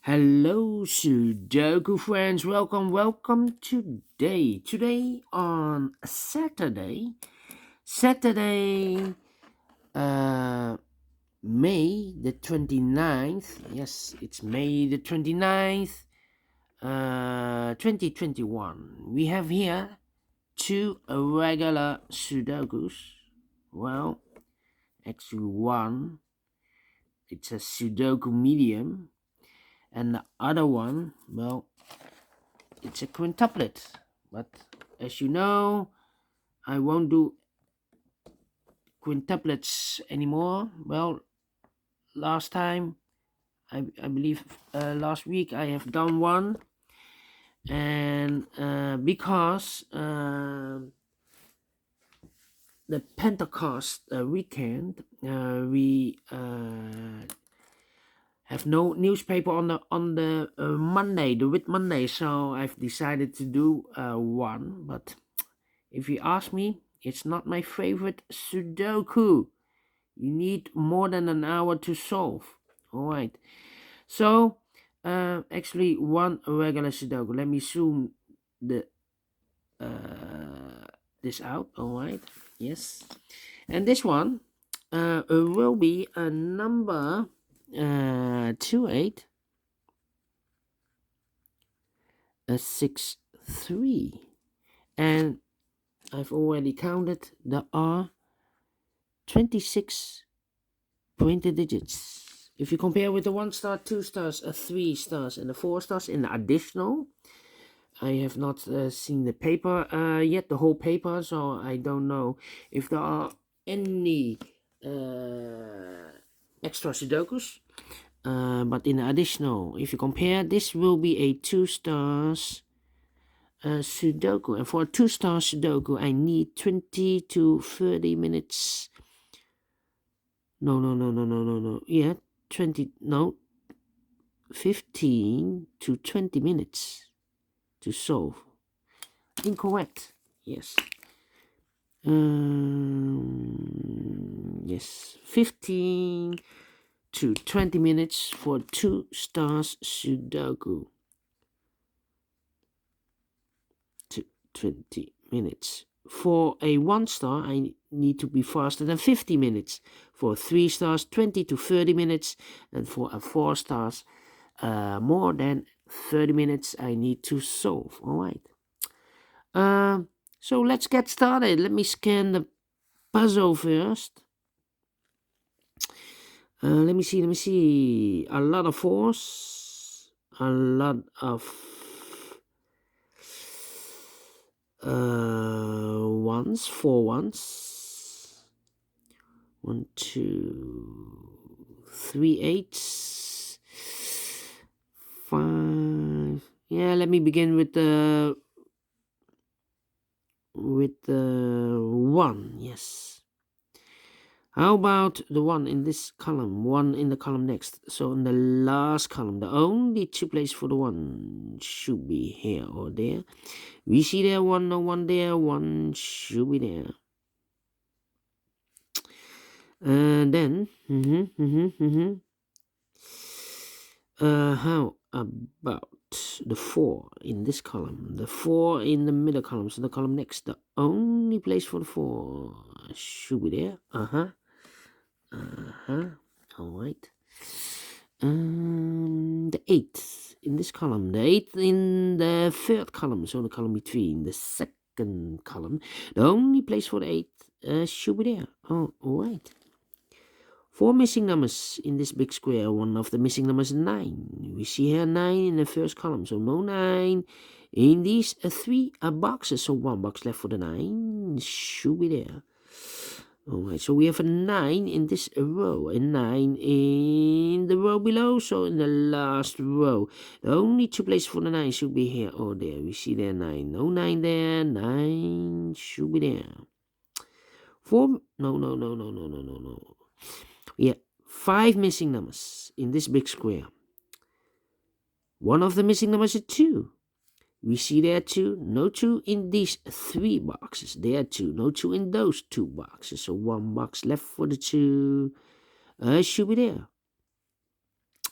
Hello, Sudoku friends. Welcome today. Today on Saturday, uh, May the 29th. Yes, it's May the 29th, 2021. We have here two regular Sudokus. Well, actually, one. It's a Sudoku Medium, and the other one, well, it's a quintuplet. But as you know, I won't do quintuplets anymore. Well, last time, I believe last week I have done one, and because the Pentecost weekend, we have no newspaper on the Monday, the Whit Monday, so I've decided to do one. But if you ask me, it's not my favorite Sudoku. You need more than an hour to solve. All right. So, actually, one regular Sudoku. Let me zoom the this out. All right. Yes. And this one will be a number 2863, and I've already counted. There are 26 pointed digits. If you compare with the 1 star, 2 stars, 3 stars, and the 4 stars in the additional, I have not seen the paper yet, the whole paper, so I don't know if there are any extra Sudokus. But in the additional, if you compare, this will be a 2 stars Sudoku. And for a 2 star Sudoku, I need 20 to 30 minutes. No. Yeah, 20, no, 15 to 20 minutes to solve. Incorrect. Yes. Yes, 15 to 20 minutes for 2 stars Sudoku. 20 minutes. For a 1 star, I need to be faster than 50 minutes. For 3 stars, 20 to 30 minutes. And for a 4 stars, more than 30 minutes I need to solve. All right. So let's get started. Let me scan the puzzle first. Let me see. A lot of fours. A lot of ones, 4 ones. 1, 2, 3 eights. 5. Yeah, let me begin with the 1. Yes. How about the 1 in this column? 1 in the column next. So in the last column, the only 2 places for the 1 should be here or there. We see there 1, no 1 there. 1 should be there. And then, how about the 4 in this column? The 4 in the middle column, so the column next. The only place for the 4 should be there. All right. The 8 in this column. The 8 in the third column, so the column between. The second column. The only place for the 8 should be there. Oh, all right. 4 missing numbers in this big square. One of the missing numbers is 9. We see here 9 in the first column, so no 9 in these 3 boxes. So 1 box left for the 9 should be there. Alright, so we have a 9 in this row, a 9 in the row below, so in the last row. The only 2 places for the 9 should be here or there. We see there 9, no 9 there, 9 should be there. 4, no. Yeah, 5 missing numbers in this big square. One of the missing numbers is 2. We see there 2, no 2 in these 3 boxes. There 2, no 2 in those 2 boxes. So 1 box left for the 2 should be there.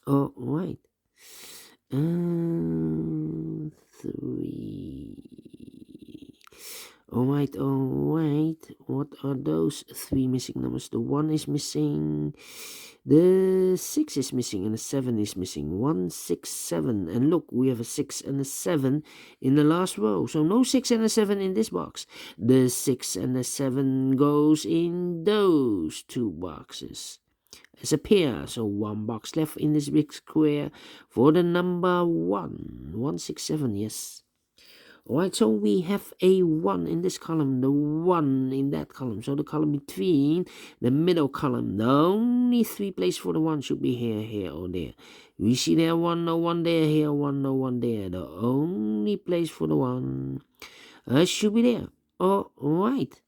All right. 3. Alright. What are those 3 missing numbers? The 1 is missing, the 6 is missing, and the 7 is missing. 1, 6, 7. And look, we have a 6 and a 7 in the last row. So no 6 and a 7 in this box. The 6 and the 7 goes in those 2 boxes as a pair. So 1 box left in this big square for the number 1. 1, 6, 7, yes. Alright, so we have a 1 in this column, the 1 in that column. So the column between the middle column, the only 3 places for the 1 should be here, or there. We see there 1, no 1 there, here 1, no 1 there. The only place for the 1 should be there. Alright.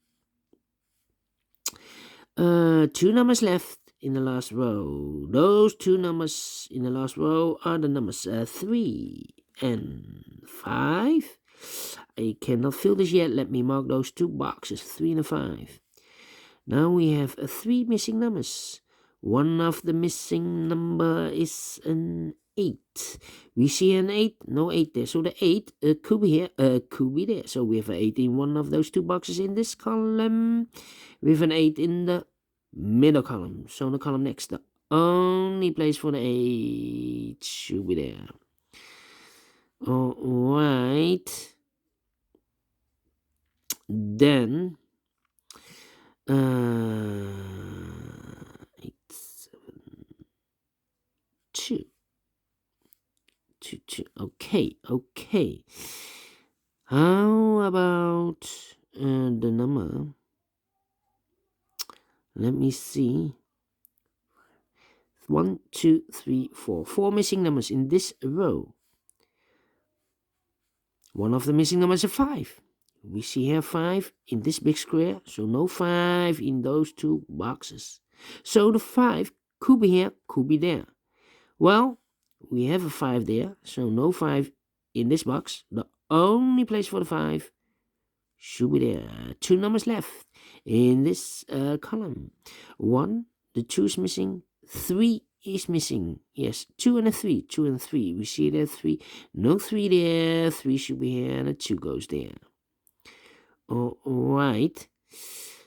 2 numbers left in the last row. Those 2 numbers in the last row are the numbers 3 and 5. I cannot fill this yet. Let me mark those 2 boxes, 3 and 5. Now we have 3 missing numbers. One of the missing number is an 8. We see an 8, no 8 there. So the 8 could be here, could be there. So we have an 8 in one of those 2 boxes in this column. We have an 8 in the middle column. So the column next, the only place for the 8 should be there. Alright. Then 8, 7, 2. 2. Okay. How about the number? Let me see. 1, 2, 3, 4. 4 missing numbers in this row. One of the missing numbers is 5. We see here 5 in this big square, so no 5 in those 2 boxes. So the 5 could be here, could be there. Well, we have a 5 there, so no 5 in this box. The only place for the 5 should be there. 2 numbers left in this column. 1, the 2 is missing, 3 is missing. Yes, 2 and a 3. 2 and 3. We see there 3. No 3 there. 3 should be here, and a 2 goes there. Alright.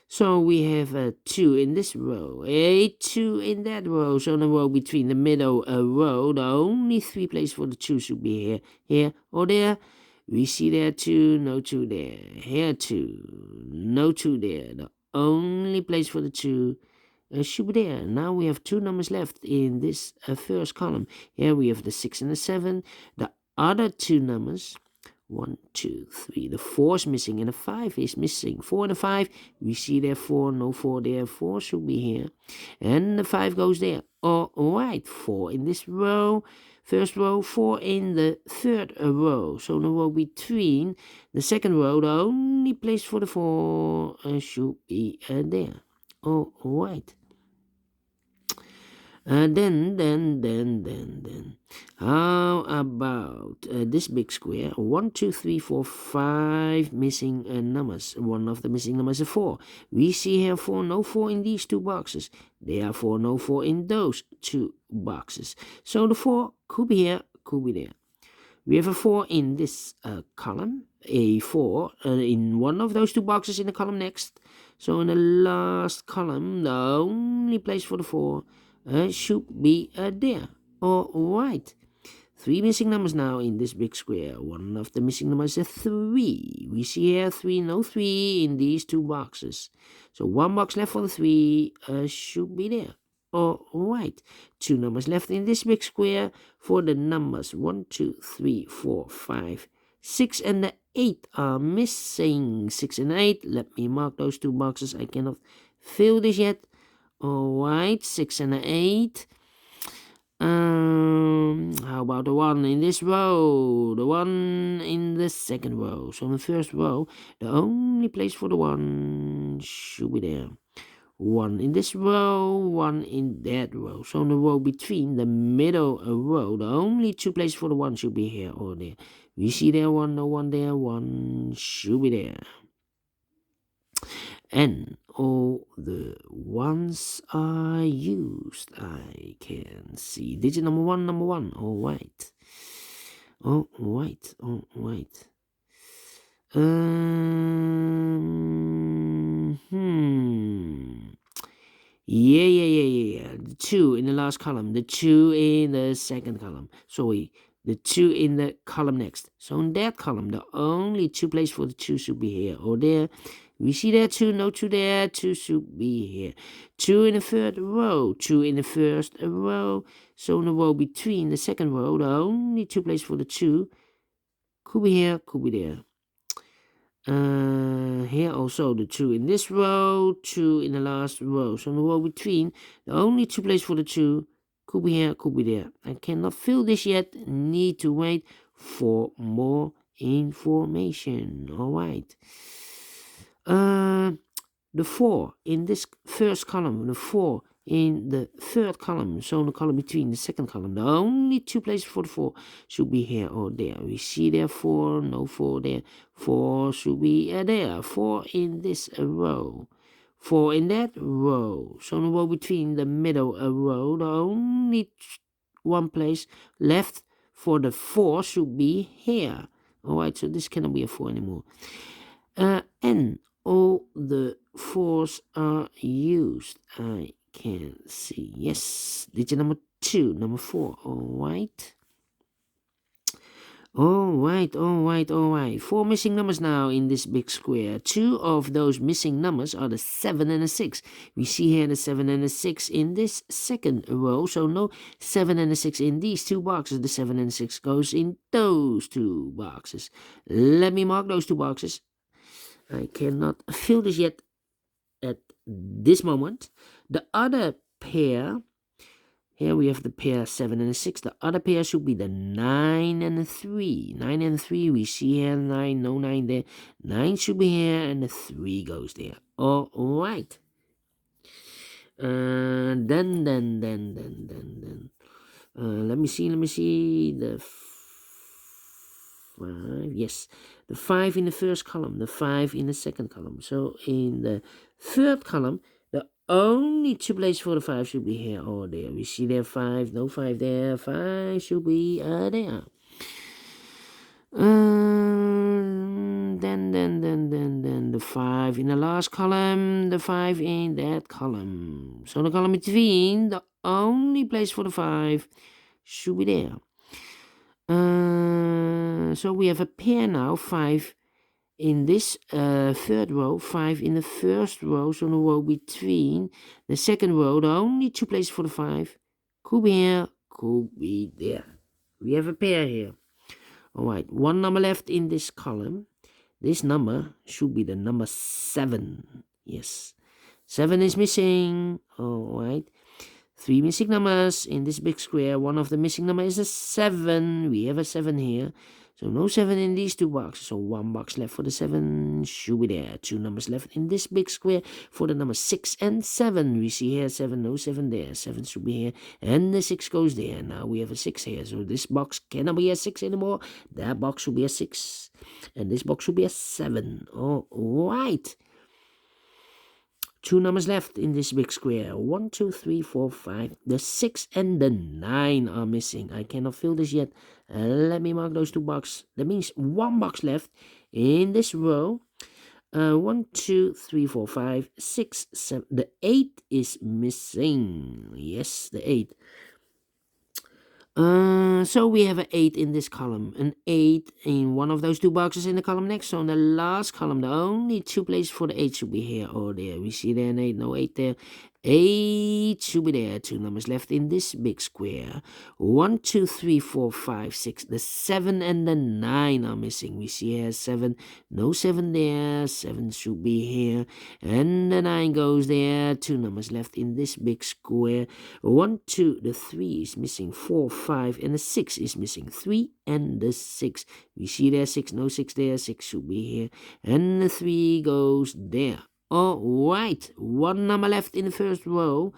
So we have a 2 in this row, a 2 in that row. So in the row between the middle row, the only 3 places for the 2 should be here, or there. We see there 2, no 2 there. Here 2, no 2 there. The only place for the 2 should be there. Now we have 2 numbers left in this first column. Here we have the 6 and the 7. The other 2 numbers, 1, 2, 3. The 4 is missing and the 5 is missing. 4 and the 5. We see there 4, no 4 there. 4 should be here. And the 5 goes there. Alright, 4 in this row. First row, 4 in the third row. So the row between the second row, the only place for the 4 should be there. Alright. Then. How about this big square? 1, 2, 3, 4, 5 missing numbers. One of the missing numbers is 4. We see here 4, no 4 in these 2 boxes. Therefore, no 4 in those 2 boxes. So the 4 could be here, could be there. We have a 4 in this column. A 4 in one of those 2 boxes in the column next. So in the last column, the only place for the 4 should be there. Alright. 3 missing numbers now in this big square. One of the missing numbers is 3. We see here 3, no 3 in these 2 boxes. So 1 box left for the 3 should be there. Alright. 2 numbers left in this big square for the numbers 1, 2, 3, 4, 5, 6 and the 8 are missing. 6 and 8. Let me mark those 2 boxes. I cannot fill this yet. Alright, 6 and 8. How about the 1 in this row? The 1 in the second row. So in the first row, the only place for the 1 should be there. 1 in this row, 1 in that row. So in the row between the middle row, the only 2 places for the 1 should be here or there. We see there 1, no 1 there, 1 should be there. And all the ones are used. I can see digit number 1. Alright. All right, all right. Yeah. The 2 in the last column, the 2 in the second column. Sorry, the 2 in the column next. So in that column, the only 2 places for the 2 should be here or there. We see there 2, no 2 there, 2 should be here. 2 in the third row, 2 in the first row. So in the row between the second row, the only 2 places for the 2 could be here, could be there. Here also the 2 in this row, 2 in the last row. So in the row between, the only 2 places for the 2 could be here, could be there. I cannot fill this yet. Need to wait for more information. All right. The 4 in this first column, the 4 in the third column, so in the column between the second column, the only 2 places for the 4 should be here or there. We see there 4, no 4 there. 4 should be there. 4 in this row. 4 in that row. So in the row between the middle row, the only 1 place left for the 4 should be here. Alright, so this cannot be a 4 anymore. And all the 4s are used. I can see. Yes, digit number 2, number 4. Alright. Alright. 4 missing numbers now in this big square. 2 of those missing numbers are the 7 and the 6. We see here the 7 and the 6 in this second row. So no 7 and the 6 in these 2 boxes. The 7 and the 6 goes in those 2 boxes. Let me mark those 2 boxes. I cannot fill this yet at this moment. The other pair, here we have the pair 7 and 6. The other pair should be the 9 and the 3. 9 and 3, we see here 9, no 9 there. 9 should be here and the 3 goes there. All right. Then. Let me see. The 5, yes. The 5 in the first column, the 5 in the second column. So in the third column, the only 2 places for the 5 should be here or there. We see there 5, no 5 there. 5 should be there. Then the 5 in the last column, the 5 in that column. So the column between, the only place for the 5 should be there. So we have a pair now, 5 in this third row, 5 in the first row, so in the row between the second row, the only 2 places for the 5 could be here, could be there. We have a pair here. Alright, 1 number left in this column. This number should be the number 7. Yes, 7 is missing. Alright. 3 missing numbers in this big square. One of the missing number is a 7. We have a 7 here. So no 7 in these 2 boxes. So 1 box left for the 7 should be there. 2 numbers left in this big square for the number 6 and 7. We see here 7, no 7 there. 7 should be here. And the 6 goes there. Now we have a 6 here. So this box cannot be a 6 anymore. That box should be a 6. And this box should be a 7. All right. 2 numbers left in this big square. 1, 2, 3, 4, 5. The 6 and the 9 are missing. I cannot fill this yet. Let me mark those 2 boxes. That means 1 box left in this row. 1, 2, 3, 4, 5, 6, 7. The 8 is missing. Yes, the 8. So we have an 8 in this column, an 8 in one of those 2 boxes in the column next. So in the last column, the only 2 places for the 8 should be here or there. We see there an 8, no 8 there. 8 should be there. 2 numbers left in this big square. 1, 2, 3, 4, 5, 6. The 7 and the 9 are missing. We see here 7, no 7 there. 7 should be here. And the 9 goes there. 2 numbers left in this big square. 1, 2, the 3 is missing. 4, 5, and the 6 is missing. 3 and the 6. We see there 6, no 6 there. 6 should be here. And the 3 goes there. Alright, 1 number left in the first row.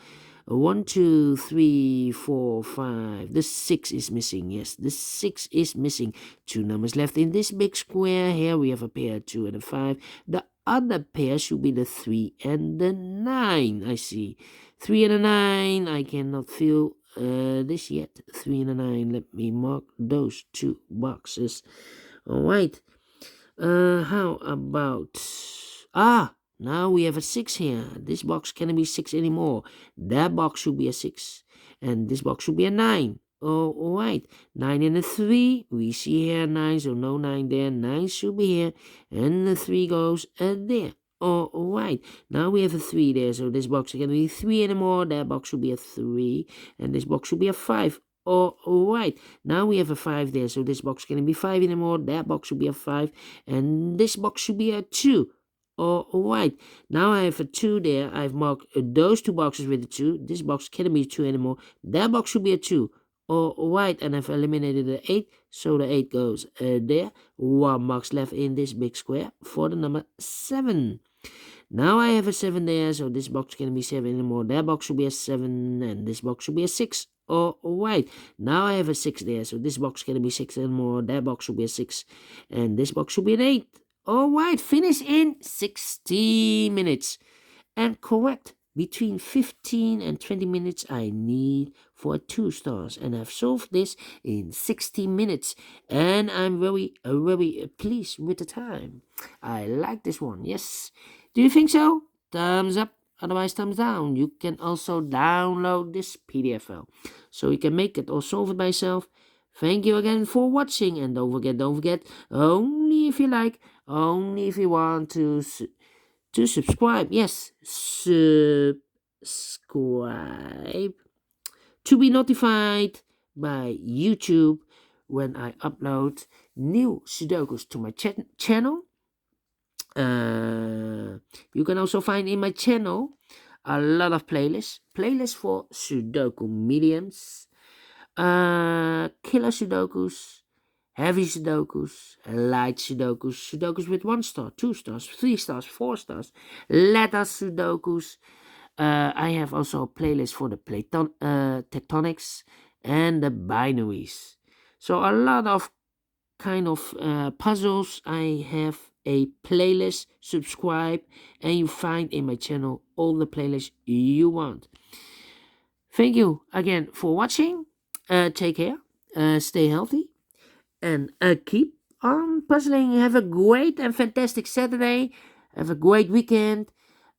1, 2, 3, 4, 5. The 6 is missing. Yes, the 6 is missing. 2 numbers left in this big square. Here we have a pair, 2 and a 5. The other pair should be the 3 and the 9. I see. 3 and a 9. I cannot fill this yet. 3 and a 9. Let me mark those 2 boxes. Alright. How about... now we have a 6 here. This box cannot be 6 anymore. That box should be a 6. And this box should be a 9. Oh, alright. 9 and a 3. We see here 9, so no 9 there. 9 should be here. And the 3 goes there. Oh, alright. Now we have a 3 there, so this box is going to be 3 anymore. That box should be a 3. And this box should be a 5. Oh, alright. Now we have a 5 there, so this box can be 5 anymore. That box should be a 5. And this box should be a 2. Oh, alright. Now I have a 2 there. I've marked those 2 boxes with a 2. This box can't be 2 anymore. That box should be a 2. Oh, alright. And I've eliminated the 8, so the 8 goes there. 1 box left in this big square for the number 7. Now I have a 7 there, so this box can't be 7 anymore. That box should be a 7, and this box should be a 6. Oh, alright. Now I have a 6 there, so this box can't be 6 anymore. That box should be a 6, and this box should be an 8. Alright, finish in 60 minutes. And correct, between 15 and 20 minutes I need for 2 stars. And I've solved this in 60 minutes. And I'm very pleased with the time. I like this one, yes. Do you think so? Thumbs up, otherwise thumbs down. You can also download this PDF file, so you can make it or solve it by yourself. Thank you again for watching, and don't forget, only if you like, only if you want to subscribe. Yes, subscribe to be notified by YouTube when I upload new Sudokus to my channel. You can also find in my channel a lot of playlists for Sudoku Mediums, killer Sudokus, heavy Sudokus, light Sudokus, Sudokus with 1 star, 2 stars, 3 stars, 4 stars, letter Sudokus. I have also a playlist for the tectonics and the binaries. So a lot of kind of puzzles. I have a playlist. Subscribe, and you find in my channel all the playlists you want. Thank you again for watching. Take care, stay healthy, and keep on puzzling. Have a great and fantastic Saturday. Have a great weekend.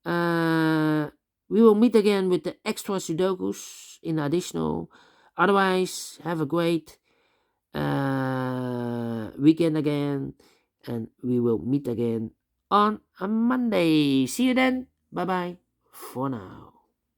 We will meet again with the extra Sudokus in additional. Otherwise, have a great weekend again, and we will meet again on a Monday. See you then. Bye bye for now.